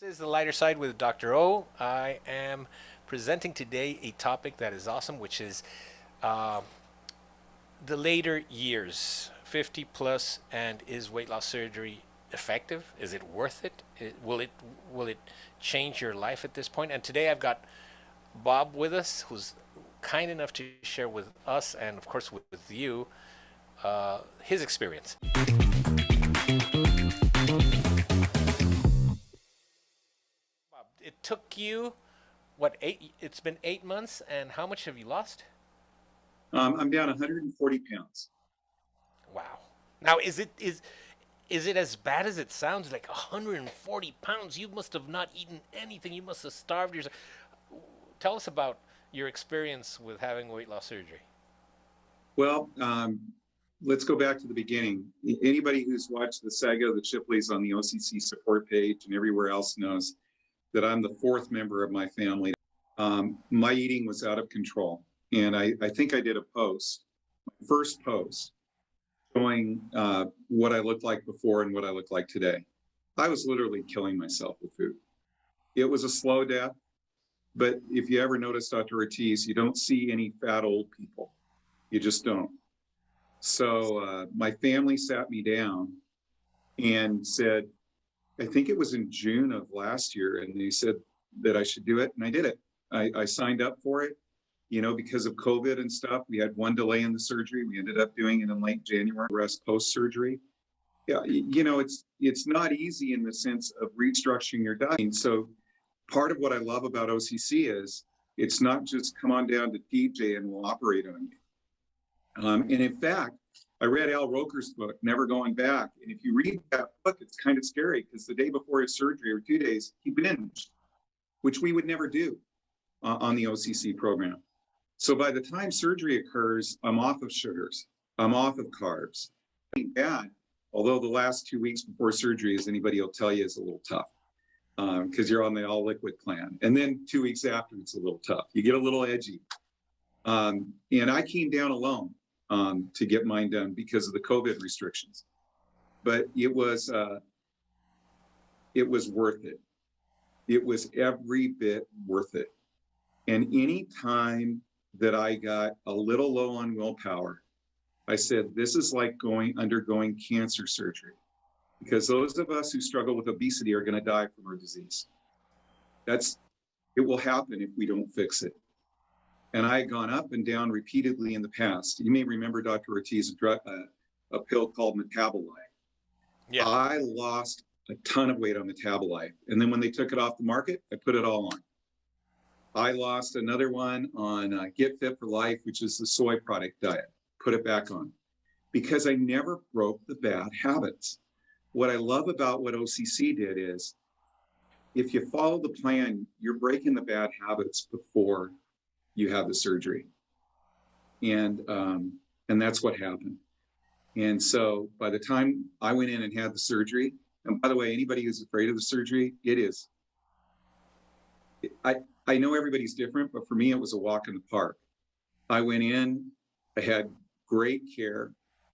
This is The Lighter Side with Dr. O. I am presenting today a topic that is awesome, which is uh, the later years, 50 plus, and is weight loss surgery effective? Is it worth it? Will it change your life at this point? And today I've got Bob with us, who's kind enough to share with us and of course with you his experience. Bob, it took you what eight? It's been 8 months, and how much have you lost? I'm down 140 pounds. Wow. Now, is it as bad as it sounds? Like 140 pounds? You must have not eaten anything. You must have starved yourself. Tell us about your experience with having weight loss surgery. Well, let's go back to the beginning. Anybody who's watched the saga of the Shipleys on the OCC support page and everywhere else knows that I'm the fourth member of my family. My eating was out of control. And I think I did a post, my first post, showing what I looked like before and what I look like today. I was literally killing myself with food. It was a slow death. But if you ever notice, Dr. Ortiz, you don't see any fat old people. You just don't. So my family sat me down and said, I think it was in June of last year, and they said that I should do it, and I did it. I signed up for it, because of COVID and stuff. We had one delay in the surgery. We ended up doing it in late January, rest post-surgery. Yeah, it's not easy in the sense of restructuring your diet. So part of what I love about OCC is it's not just come on down to TJ and we'll operate on you. And in fact, I read Al Roker's book, Never Going Back. And if you read that book, it's kind of scary because the day before his surgery or 2 days, he binged, which we would never do on the OCC program. So by the time surgery occurs, I'm off of sugars. I'm off of carbs. Bad, although the last 2 weeks before surgery, as anybody will tell you, is a little tough because you're on the all liquid plan. And then 2 weeks after, it's a little tough. You get a little edgy. And I came down alone to get mine done because of the COVID restrictions. But it was worth it. It was every bit worth it. And any time that I got a little low on willpower, I said, this is like undergoing cancer surgery, because those of us who struggle with obesity are going to die from our disease. It will happen if we don't fix it. And I had gone up and down repeatedly in the past. You may remember, Dr. Ortiz, a pill called Metabolite. Yeah. I lost a ton of weight on Metabolite. And then when they took it off the market, I put it all on. I lost another one on Get Fit for Life, which is the soy product diet. Put it back on because I never broke the bad habits. What I love about what OCC did is if you follow the plan, you're breaking the bad habits before you have the surgery. And that's what happened. And so by the time I went in and had the surgery, and by the way, anybody who's afraid of the surgery, I know everybody's different, but for me, it was a walk in the park. I went in, I had great care.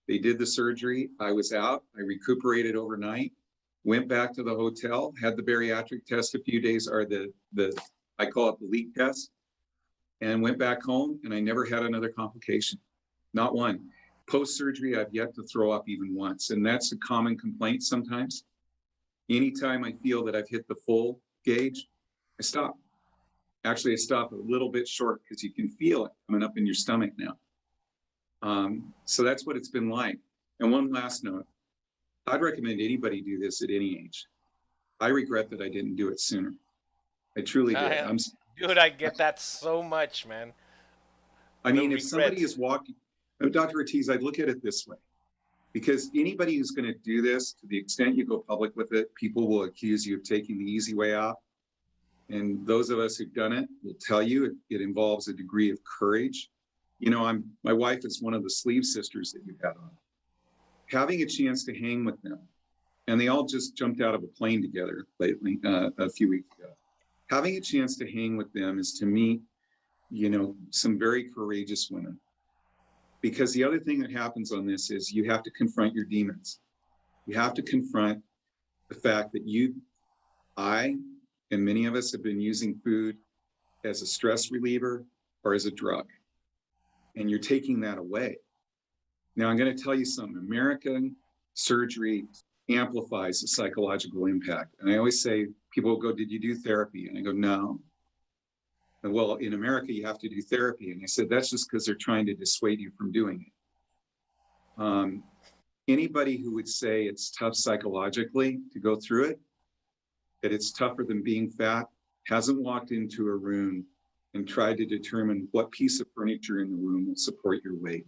They did the surgery. I was out. I recuperated overnight, went back to the hotel, had the bariatric test a few days, or I call it the leak test, and went back home, and I never had another complication, not one. Post-surgery, I've yet to throw up even once, and that's a common complaint sometimes. Anytime I feel that I've hit the full gauge, I stop. Actually, I stop a little bit short because you can feel it coming up in your stomach now. So that's what it's been like. And one last note, I'd recommend anybody do this at any age. I regret that I didn't do it sooner. I truly did. Dude, I get that so much, man. I The mean, if somebody regret. is walking, Dr. Ortiz, I'd look at it this way, because anybody who's going to do this, to the extent you go public with it, people will accuse you of taking the easy way out. And those of us who've done it will tell you it involves a degree of courage. My wife is one of the sleeve sisters that you had on. Having a chance to hang with them, and they all just jumped out of a plane together lately, a few weeks ago. Having a chance to hang with them is to meet, some very courageous women. Because the other thing that happens on this is you have to confront your demons. You have to confront the fact that I And many of us have been using food as a stress reliever or as a drug. And you're taking that away. Now, I'm going to tell you something. American surgery amplifies the psychological impact. And I always say, people go, did you do therapy? And I go, no. And, well, in America, you have to do therapy. And I said, that's just because they're trying to dissuade you from doing it. Anybody who would say it's tough psychologically to go through it, that it's tougher than being fat, hasn't walked into a room and tried to determine what piece of furniture in the room will support your weight,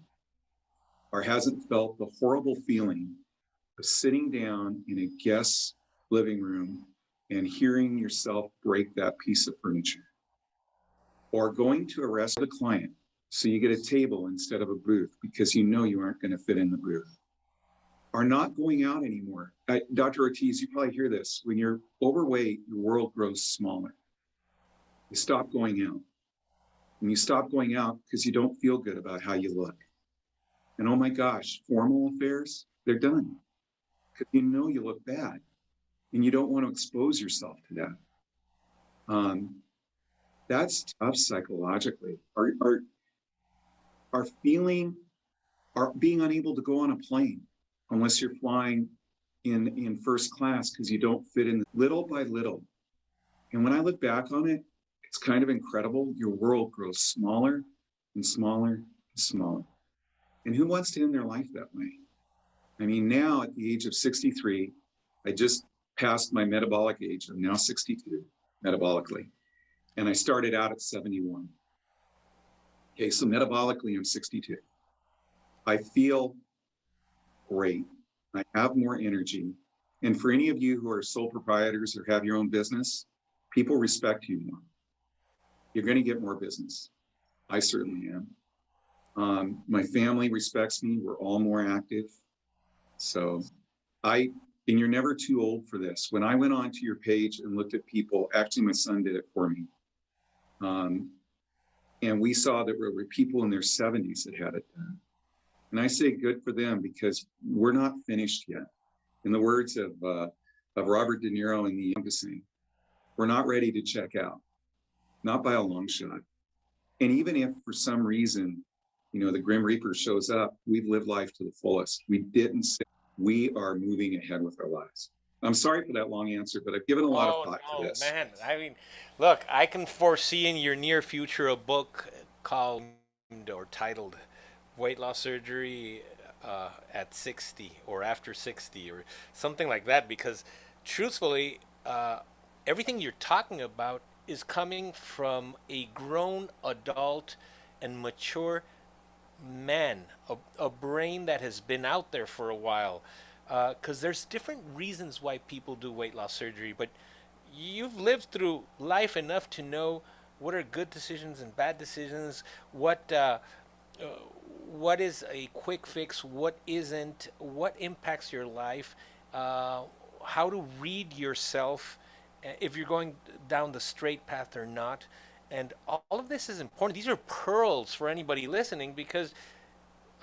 or hasn't felt the horrible feeling of sitting down in a guest's living room and hearing yourself break that piece of furniture, or going to arrest a client so you get a table instead of a booth because you know you aren't going to fit in the booth, are not going out anymore. Dr. Ortiz, you probably hear this. When you're overweight, your world grows smaller. You stop going out. And you stop going out because you don't feel good about how you look. And oh my gosh, formal affairs, they're done. Because you know you look bad. And you don't want to expose yourself to that. That's tough psychologically. Our being unable to go on a plane unless you're flying in first class because you don't fit in little by little. And when I look back on it, it's kind of incredible. Your world grows smaller and smaller and smaller. And who wants to end their life that way? I mean, now at the age of 63, I just passed my metabolic age. I'm now 62 metabolically. And I started out at 71. Okay, so metabolically, I'm 62. I feel great. I have more energy. And for any of you who are sole proprietors or have your own business, people respect you more. You're going to get more business. I certainly am. My family respects me. We're all more active. So and you're never too old for this. When I went onto your page and looked at people, actually my son did it for me. And we saw that there were people in their 70s that had it done. And I say good for them because we're not finished yet. In the words of Robert De Niro in The Embassy, we're not ready to check out, not by a long shot. And even if for some reason, the Grim Reaper shows up, we've lived life to the fullest. We didn't say we are moving ahead with our lives. I'm sorry for that long answer, but I've given a lot of thought to this. Man. I mean, look, I can foresee in your near future a book called or titled Weight Loss Surgery at 60 or after 60 or something like that, because truthfully, everything you're talking about is coming from a grown adult and mature man, a brain that has been out there for a while. Because there's different reasons why people do weight loss surgery, but you've lived through life enough to know what are good decisions and bad decisions, what is a quick fix, what isn't, what impacts your life, how to read yourself, if you're going down the straight path or not. And all of this is important. These are pearls for anybody listening because,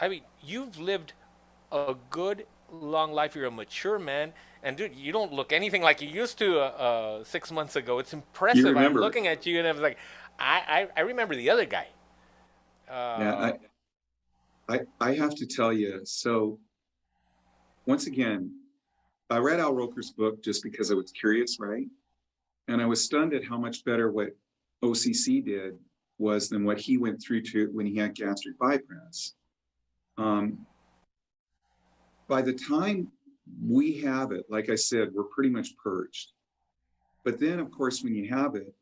I mean, you've lived a good long life. You're a mature man. And dude, you don't look anything like you used to 6 months ago. It's You impressive. I'm remember, looking at you and I was like, I remember the other guy. yeah, Uh, I have to tell you, so once again, I read Al Roker's book just because I was curious, right? And I was stunned at how much better what OCC did was than what he went through to when he had gastric bypass. By the time we have it, like I said, we're pretty much purged. But then, of course, when you have it,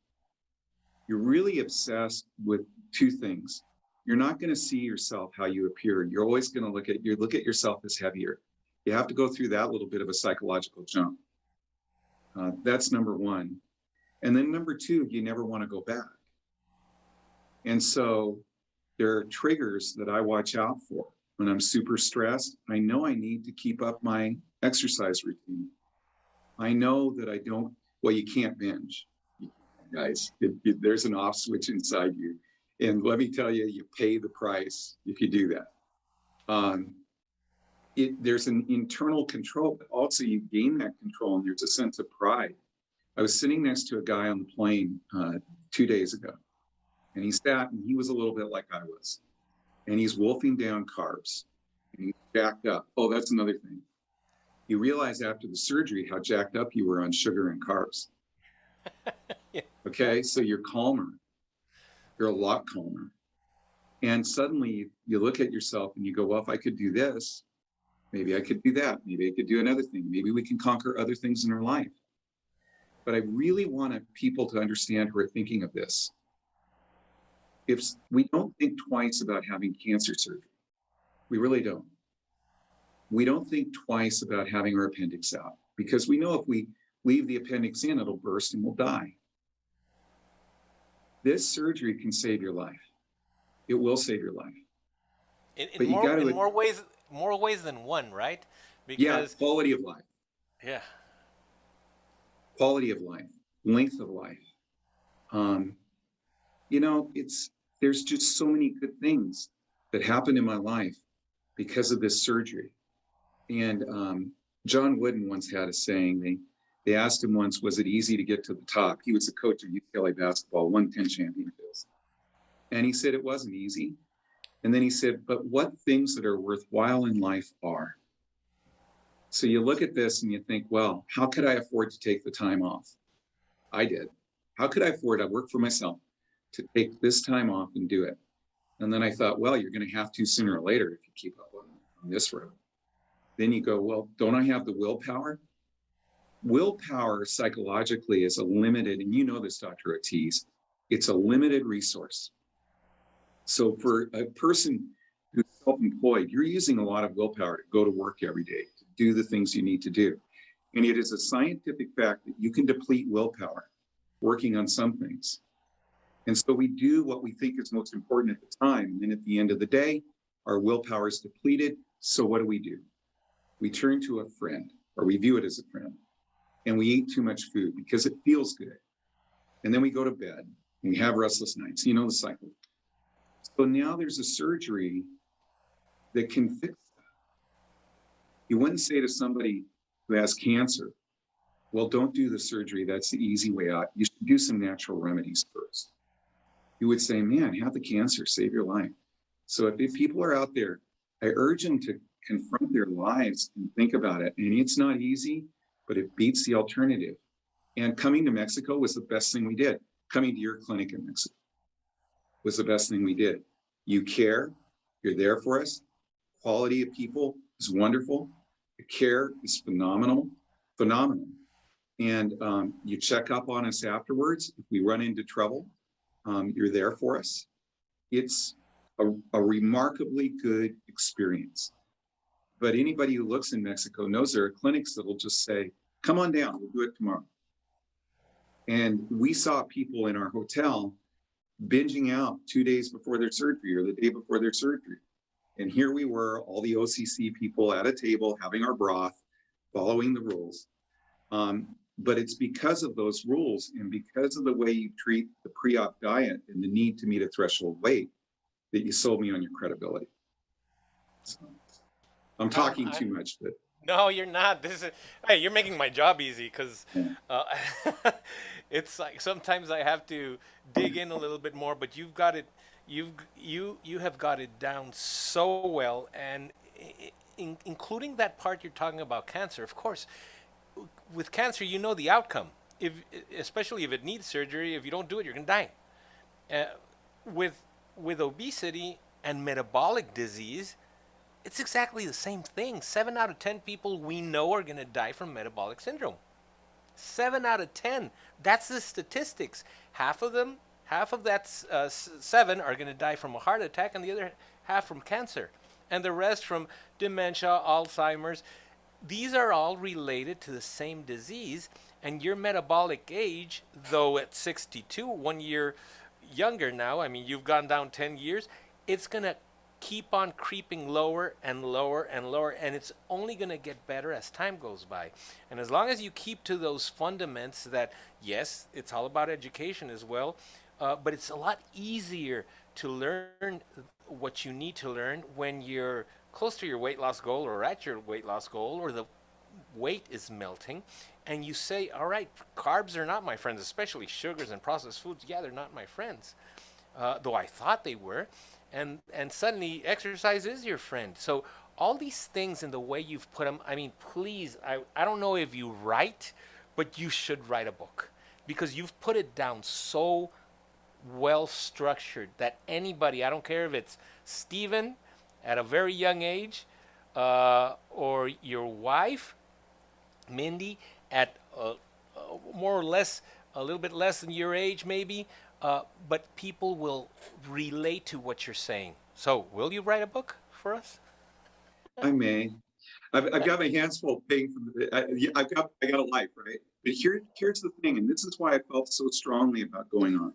you're really obsessed with two things. You're not going to see yourself how you appear. You're always going to look at yourself as heavier. You have to go through that little bit of a psychological jump. That's number one. And then number two, you never want to go back. And so there are triggers that I watch out for. When I'm super stressed, I know I need to keep up my exercise routine. I know that you can't binge, guys. There's an off switch inside you. And let me tell you, you pay the price if you do that. There's an internal control, but also you gain that control and there's a sense of pride I was sitting next to a guy on the plane 2 days ago, and he sat and he was a little bit like I was, and he's wolfing down carbs, and he's jacked up. Oh, that's another thing. You realize after the surgery how jacked up you were on sugar and carbs. Yeah. Okay, so you're calmer. You're a lot calmer. And suddenly you look at yourself and you go, well, if I could do this, maybe I could do that. Maybe I could do another thing. Maybe we can conquer other things in our life. But I really want people to understand who are thinking of this. If we don't think twice about having cancer surgery, we really don't. We don't think twice about having our appendix out because we know if we leave the appendix in, it'll burst and we'll die. This surgery can save your life. It will save your life. In But you got more in to, more ways than one, right? yeah, Because quality of life, yeah, quality of life, length of life. Um, you know, there's just so many good things that happened in my life because of this surgery. And John Wooden once had a saying. They asked him once, was it easy to get to the top? He was the coach of UCLA basketball, won 10 championships. And he said it wasn't easy. And then he said, but what things that are worthwhile in life are? So you look at this and you think, well, how could I afford to take the time off? I did. How could I afford? I worked for myself to take this time off and do it. And then I thought, well, you're going to have to sooner or later if you keep up on this road. Then you go, well, don't I have the willpower? Willpower psychologically is a limited, and you know this, Dr. Ortiz, it's a limited resource. So for a person who's self-employed, you're using a lot of willpower to go to work every day, to do the things you need to do. And it is a scientific fact that you can deplete willpower working on some things. And so we do what we think is most important at the time. And then at the end of the day, our willpower is depleted. So what do? We turn to a friend, or we view it as a friend, and we eat too much food because it feels good. And then we go to bed and we have restless nights. You know the cycle. So now there's a surgery that can fix that. You wouldn't say to somebody who has cancer, well, don't do the surgery. That's the easy way out. You should do some natural remedies first. You would say, man, have the cancer, save your life. So if people are out there, I urge them to confront their lives and think about it. And it's not easy, but it beats the alternative. And coming to Mexico was the best thing we did. Coming to your clinic in Mexico was the best thing we did. You care, you're there for us. Quality of people is wonderful. The care is phenomenal. And you check up on us afterwards. If we run into trouble, you're there for us. It's a remarkably good experience. But anybody who looks in Mexico knows there are clinics that will just say, come on down, we'll do it tomorrow. And we saw people in our hotel binging out 2 days before their surgery or the day before their surgery. And here we were, all the OCC people at a table having our broth, following the rules. But it's because of those rules and because of the way you treat the pre-op diet and the need to meet a threshold weight that you sold me on your credibility. So I'm talking too much, but no, you're not. Hey, you're making my job easy because yeah. uh, it's like sometimes I have to dig in a little bit more. But you've got it. You have got it down so well, and including that part you're talking about cancer. Of course, with cancer, you know the outcome. If especially if it needs surgery, if you don't do it, you're gonna die. Uh, with obesity and metabolic disease, it's exactly the same thing. 7 out of 10 people we know are going to die from metabolic syndrome. 7 out of 10. That's the statistics. Half of them, half of that 7 are going to die from a heart attack, and the other half from cancer, and the rest from dementia, Alzheimer's. These are all related to the same disease, and your metabolic age, though at 62, 1 year younger now, I mean, you've gone down 10 years, it's going to keep on creeping lower and lower and lower, and it's only going to get better as time goes by. And as long as you keep to those fundamentals that, yes, it's all about education as well, but it's a lot easier to learn what you need to learn when you're close to your weight loss goal or at your weight loss goal or the weight is melting, and you say, all right, carbs are not my friends, especially sugars and processed foods. Yeah, they're not my friends, though I thought they were. And suddenly exercise is your friend. So all these things in the way you've put them, I mean, please, I don't know if you write, but you should write a book because you've put it down so well structured that anybody, I don't care if it's Stephen at a very young age, or your wife, Mindy, at more or less a little bit less than your age, maybe, but people will relate to what you're saying. So, will you write a book for us? I may. I've got my hands full paying for the, I got a life, right? But here's the thing, and this is why I felt so strongly about going on.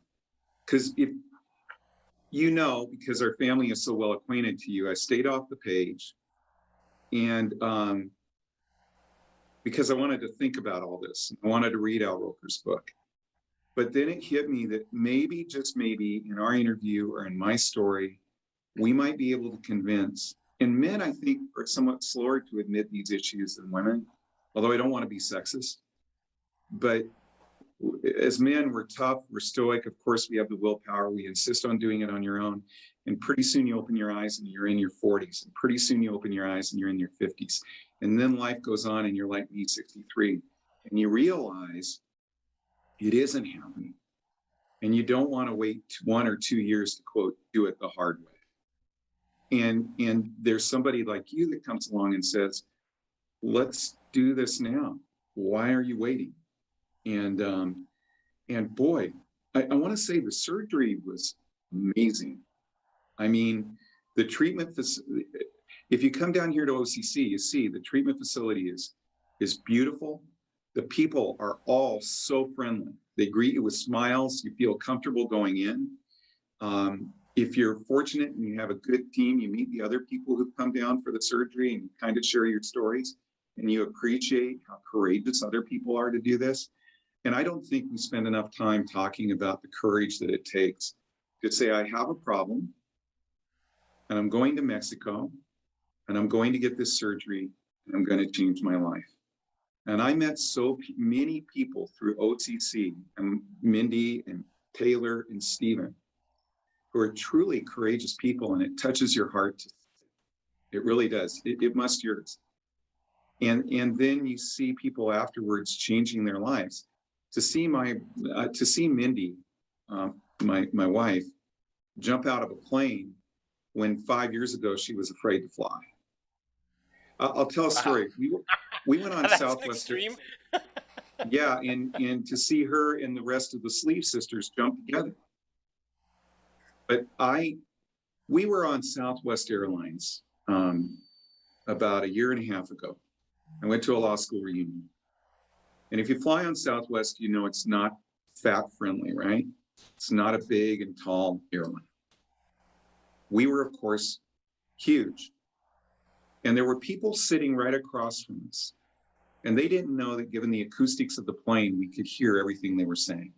Because if you know, because our family is so well acquainted to you, I stayed off the page, and because I wanted to think about all this, I wanted to read Al Roker's book. But then it hit me that maybe, just maybe, in our interview or in my story, we might be able to convince. And men, I think, are somewhat slower to admit these issues than women, although I don't want to be sexist. But as men, we're tough, we're stoic. Of course, we have the willpower. We insist on doing it on your own. And pretty soon you open your eyes and you're in your 40s. And pretty soon you open your eyes and you're in your 50s. And then life goes on and you're like me, 63. And you realize it isn't happening. And you don't want to wait 1 or 2 years to, quote, do it the hard way. And there's somebody like you that comes along and says, let's do this now. Why are you waiting? And boy, I want to say the surgery was amazing. I mean, the treatment facility, if you come down here to OCC, you see the treatment facility is beautiful. The people are all so friendly. They greet you with smiles. You feel comfortable going in. If you're fortunate and you have a good team, you meet the other people who've come down for the surgery and you kind of share your stories and you appreciate how courageous other people are to do this. And I don't think we spend enough time talking about the courage that it takes to say, I have a problem and I'm going to Mexico and I'm going to get this surgery and I'm going to change my life. And I met so many people through OCC, and Mindy and Taylor and Stephen, who are truly courageous people, and it touches your heart. It really does. It must yours. And then you see people afterwards changing their lives. To see Mindy, my wife, jump out of a plane when 5 years ago she was afraid to fly. I'll tell a story. We went on That's Southwest. extreme. Yeah, and to see her and the rest of the Sleeve sisters jump together. But we were on Southwest Airlines about 1.5 years ago. I went to a law school reunion. And if you fly on Southwest, you know it's not fat friendly, right? It's not a big and tall airline. We were, of course, huge. And there were people sitting right across from us. And they didn't know that given the acoustics of the plane, we could hear everything they were saying.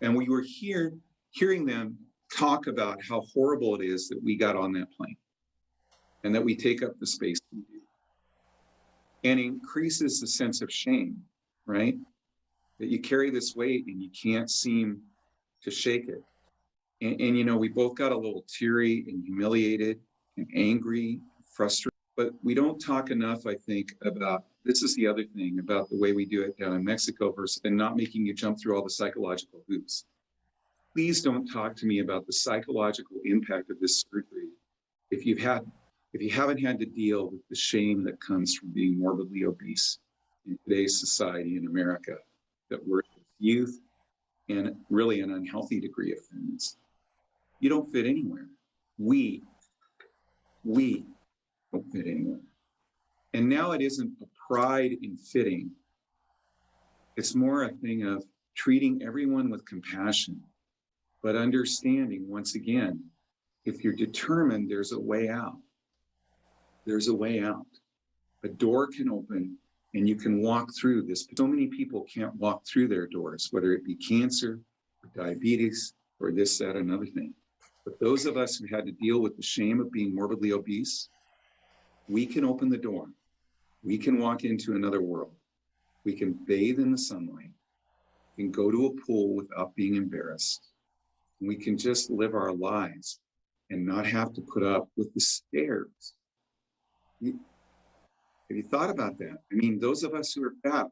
And we were hearing them talk about how horrible it is that we got on that plane and that we take up the space we do. And increases the sense of shame, right? That you carry this weight and you can't seem to shake it. And you know, we both got a little teary and humiliated and angry, frustrated, but we don't talk enough, I think, about, this is the other thing about the way we do it down in Mexico versus, and not making you jump through all the psychological hoops. Please don't talk to me about the psychological impact of this surgery if you haven't had to deal with the shame that comes from being morbidly obese in today's society in America, that we're youth and really an unhealthy degree of fitness. You don't fit anywhere. We don't fit anywhere. And now it isn't a pride in fitting. It's more a thing of treating everyone with compassion, but understanding, once again, if you're determined, there's a way out. There's a way out. A door can open and you can walk through this. So many people can't walk through their doors, whether it be cancer, or diabetes, or this, that, another thing. But those of us who had to deal with the shame of being morbidly obese, we can open the door. We can walk into another world. We can bathe in the sunlight. We can go to a pool without being embarrassed. And we can just live our lives and not have to put up with the stares. Have you thought about that? I mean, those of us who are fat,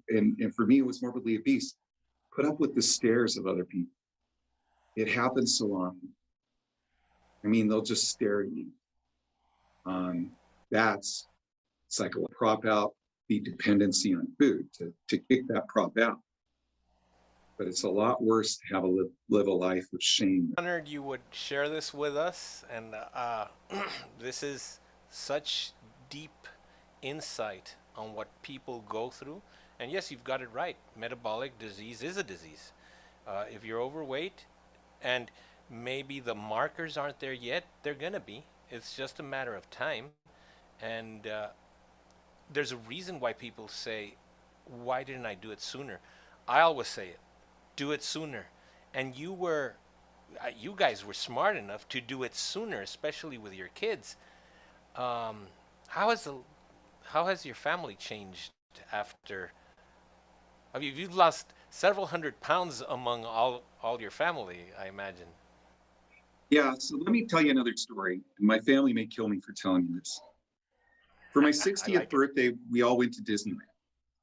and for me, it was morbidly obese, put up with the stares of other people. It happens so often. I mean, they'll just stare at you. That's cycle prop out the dependency on food to kick that prop out. But it's a lot worse to have live a life of shame. Honored you would share this with us, and this is such deep insight on what people go through. And yes, you've got it right. Metabolic disease is a disease. If you're overweight, and maybe the markers aren't there yet, they're gonna be. It's just a matter of time. And there's a reason why people say, "Why didn't I do it sooner?" I always say it, do it sooner. And you guys were smart enough to do it sooner, especially with your kids. Um, how has the how has your family changed after? I mean, you've lost several hundred pounds among all your family, I imagine. Yeah, so let me tell you another story. My family may kill me for telling you this. For my I 60th like it. birthday, we all went to Disneyland,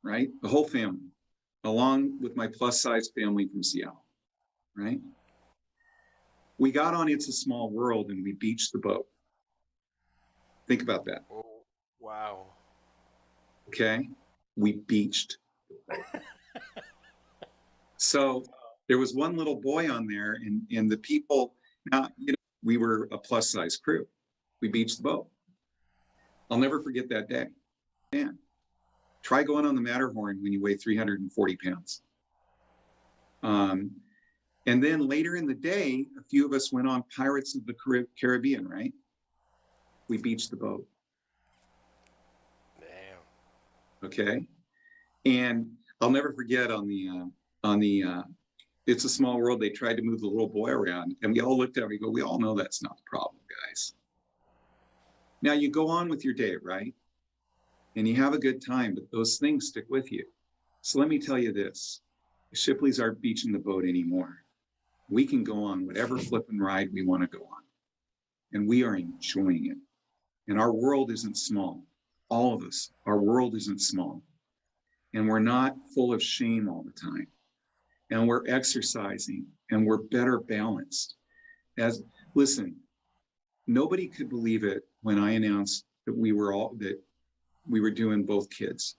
right? The whole family, along with my plus size family from Seattle, right? We got on It's a Small World and we beached the boat. Think about that, Oh, wow. okay? We beached. So there was one little boy on there, and the people, now, we were a plus size crew. We beached the boat. I'll never forget that day. Man, try going on the Matterhorn when you weigh 340 pounds. And then later in the day, a few of us went on Pirates of the Caribbean, right? We beached the boat. Damn. Okay. And I'll never forget on the It's a Small World, they tried to move the little boy around, and we all looked at him and go, we all know that's not the problem, guys. Now you go on with your day, right? And you have a good time, but those things stick with you. So let me tell you this, the Shipleys aren't beaching the boat anymore. We can go on whatever flipping ride we want to go on. And we are enjoying it. And our world isn't small. All of us, our world isn't small. And we're not full of shame all the time. And we're exercising and we're better balanced. Listen, nobody could believe it when I announced that we were doing both kids.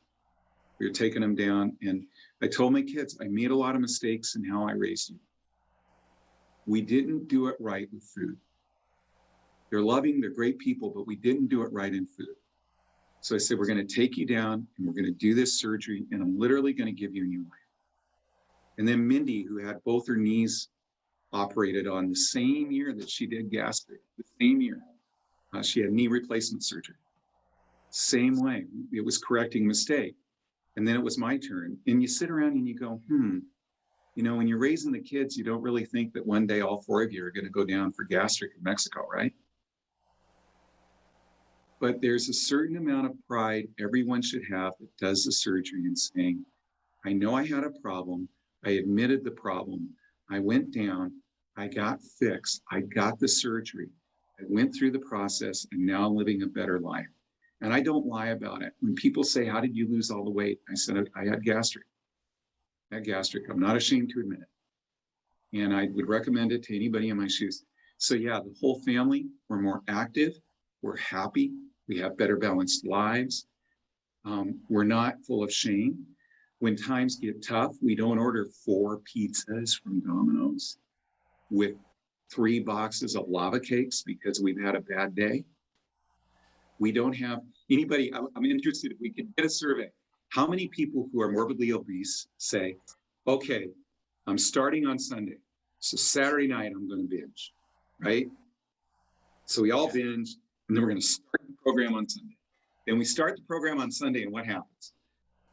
We were taking them down, and I told my kids, I made a lot of mistakes in how I raised you. We didn't do it right with food. They're loving, they're great people, but we didn't do it right in food. So I said, we're going to take you down and we're going to do this surgery, and I'm literally going to give you a new life. And then Mindy, who had both her knees operated on the same year that she did gastric, the same year, she had knee replacement surgery. Same way, it was correcting mistake. And then it was my turn. And you sit around and you go, when you're raising the kids, you don't really think that one day all four of you are going to go down for gastric in Mexico, right? But there's a certain amount of pride everyone should have that does the surgery and saying, I know I had a problem. I admitted the problem. I went down. I got fixed. I got the surgery. I went through the process, and now I'm living a better life. And I don't lie about it. When people say, how did you lose all the weight? I said, I had gastric. I had gastric. I'm not ashamed to admit it. And I would recommend it to anybody in my shoes. So yeah, the whole family, we're more active. We're happy. We have better balanced lives. We're not full of shame. When times get tough, we don't order 4 pizzas from Domino's with 3 boxes of lava cakes because we've had a bad day. We don't have anybody. I'm interested if we could get a survey. How many people who are morbidly obese say, okay, I'm starting on Sunday, so Saturday night I'm going to binge, right? So we all binge, and then we're going to start the program on Sunday. Then we start the program on Sunday, and what happens?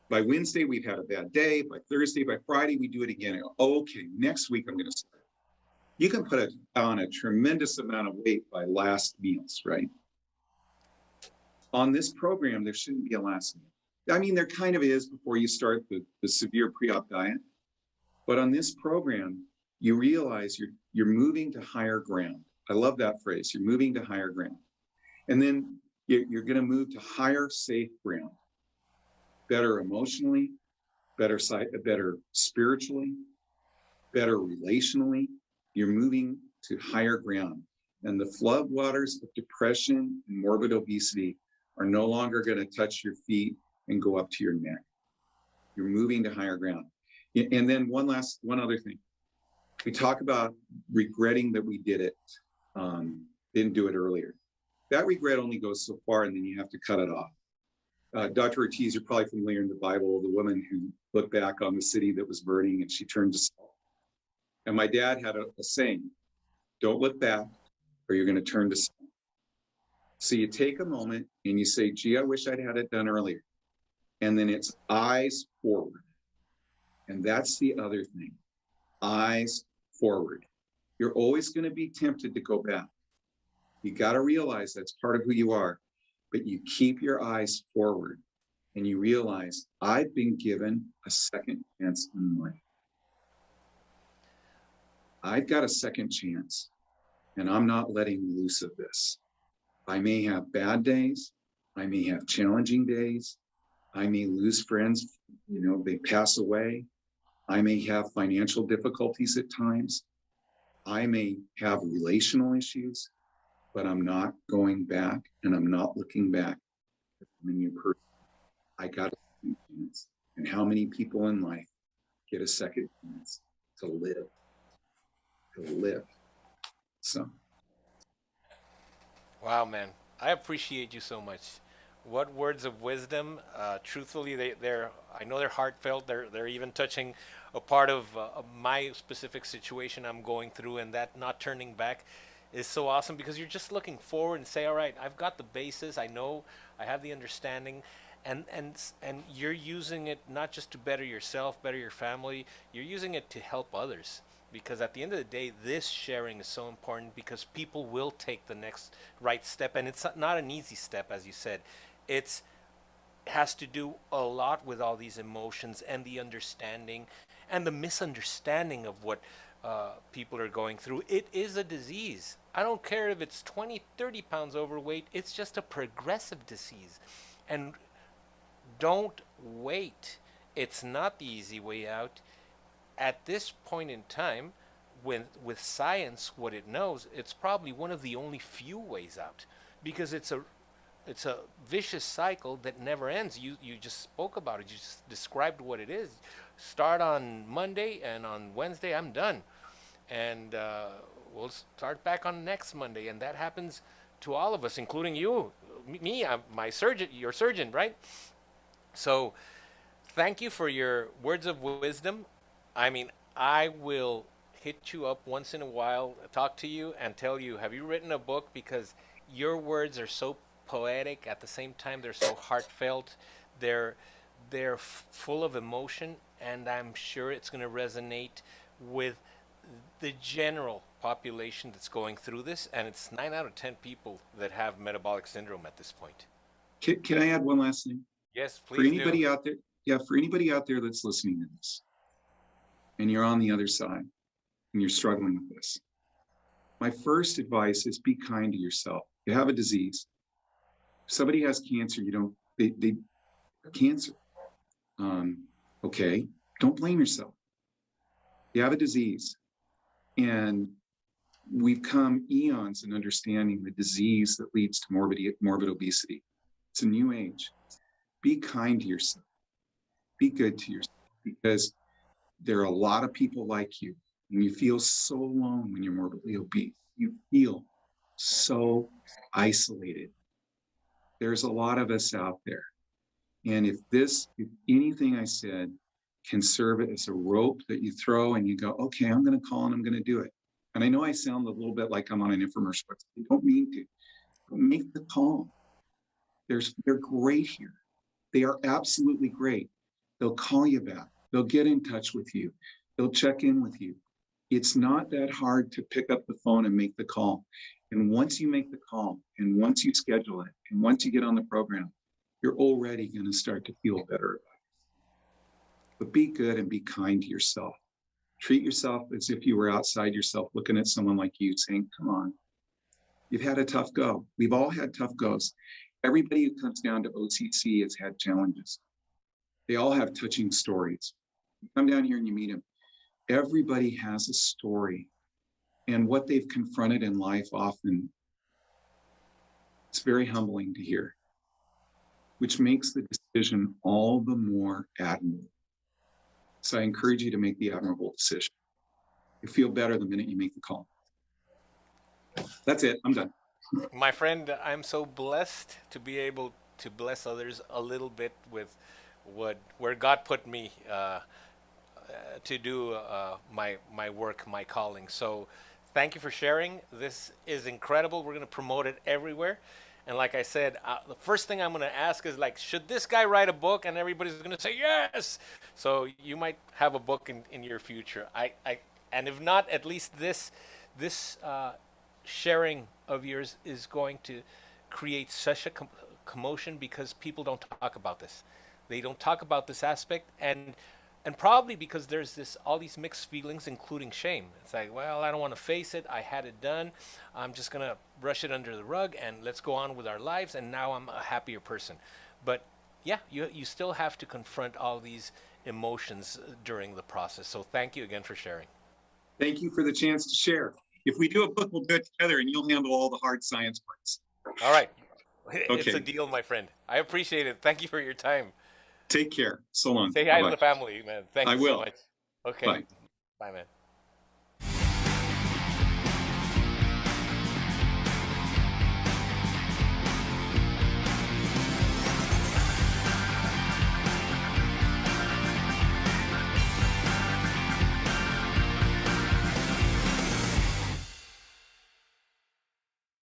By Wednesday, we've had a bad day. By Thursday, by Friday, we do it again. And go, okay, next week I'm going to start. You can on a tremendous amount of weight by last meals, right? On this program, there shouldn't be a last meal. I mean, there kind of is before you start the severe pre-op diet. But on this program, you realize you're moving to higher ground. I love that phrase. You're moving to higher ground. And then you're going to move to higher safe ground, better emotionally, better spiritually, better relationally. You're moving to higher ground. And the floodwaters of depression and morbid obesity are no longer going to touch your feet and go up to your neck. You're moving to higher ground. And then one other thing. We talk about regretting that we did it, didn't do it earlier. That regret only goes so far, and then you have to cut it off. Dr. Ortiz, you're probably familiar in the Bible, the woman who looked back on the city that was burning and she turned to salt. And my dad had a saying, don't look back or you're going to turn to salt. So you take a moment and you say, gee, I wish I'd had it done earlier. And then it's eyes forward. And that's the other thing, eyes forward. You're always going to be tempted to go back. You got to realize that's part of who you are, but you keep your eyes forward and you realize I've been given a second chance in life. I've got a second chance and I'm not letting loose of this. I may have bad days. I may have challenging days. I may lose friends, they pass away. I may have financial difficulties at times. I may have relational issues, but I'm not going back and I'm not looking back. I'm a new person. I got a second chance. And how many people in life get a second chance to live? So. Wow, man. I appreciate you so much. What words of wisdom. Truthfully, I know they're heartfelt. They're even touching a part of my specific situation I'm going through, and that not turning back is so awesome because you're just looking forward and say, all right, I've got the basis. I know I have the understanding, and you're using it not just to better yourself, better your family. You're using it to help others. Because at the end of the day, this sharing is so important because people will take the next right step. And it's not an easy step, as you said. It has to do a lot with all these emotions and the understanding and the misunderstanding of what people are going through. It is a disease. I don't care if it's 20, 30 pounds overweight. It's just a progressive disease. And don't wait. It's not the easy way out. At this point in time, with science, what it knows, it's probably one of the only few ways out, because it's a vicious cycle that never ends. You just spoke about it. You just described what it is. Start on Monday, and on Wednesday I'm done, and we'll start back on next Monday, and that happens to all of us, including you, me. I'm my surgeon, your surgeon, right? So, thank you for your words of wisdom. I mean, I will hit you up once in a while, talk to you, and tell you, have you written a book? Because your words are so poetic. At the same time, they're so heartfelt. They're full of emotion, and I'm sure it's going to resonate with the general population that's going through this. And it's 9 out of 10 people that have metabolic syndrome at this point. Can I add one last thing? Yes, For please anybody do. out there, yeah, for anybody out there that's listening to this, and you're on the other side, and you're struggling with this, my first advice is be kind to yourself. You have a disease. If somebody has cancer, they have cancer. Okay, don't blame yourself. You have a disease. And we've come eons in understanding the disease that leads to morbid obesity. It's a new age. Be kind to yourself. Be good to yourself, because there are a lot of people like you, and you feel so alone when you're morbidly obese. You feel so isolated. There's a lot of us out there. And if anything I said can serve as a rope that you throw and you go, okay, I'm going to call and I'm going to do it. And I know I sound a little bit like I'm on an infomercial, but I don't mean to. But make the call. They're great here. They are absolutely great. They'll call you back. They'll get in touch with you. They'll check in with you. It's not that hard to pick up the phone and make the call. And once you make the call, and once you schedule it, and once you get on the program, you're already going to start to feel better. But be good and be kind to yourself. Treat yourself as if you were outside yourself, looking at someone like you saying, come on, you've had a tough go. We've all had tough goes. Everybody who comes down to OCC has had challenges. They all have touching stories. You come down here and you meet them. Everybody has a story. And what they've confronted in life often, it's very humbling to hear, which makes the decision all the more admirable. So I encourage you to make the admirable decision. You feel better the minute you make the call. That's it. I'm done. My friend, I'm so blessed to be able to bless others a little bit with what where God put me to do my work, my calling. So, thank you for sharing. This is incredible. We're going to promote it everywhere. And like I said, the first thing I'm going to ask is like, should this guy write a book? And everybody's going to say yes. So you might have a book in your future. And if not, at least this sharing of yours is going to create such a commotion because people don't talk about this. They don't talk about this aspect, and probably because there's this all these mixed feelings, including shame. It's like, well, I don't want to face it. I had it done. I'm just gonna brush it under the rug and let's go on with our lives. And now I'm a happier person. But yeah, you still have to confront all these emotions during the process. So thank you again for sharing. Thank you for the chance to share. If we do a book, we'll do it together and you'll handle all the hard science parts. All right, it's a Okay. deal, my friend. I appreciate it. Thank you for your time. Take care. So long. Say hi to Bye-bye. the family, man. Thank I you so will. much. Okay, Bye. bye, man.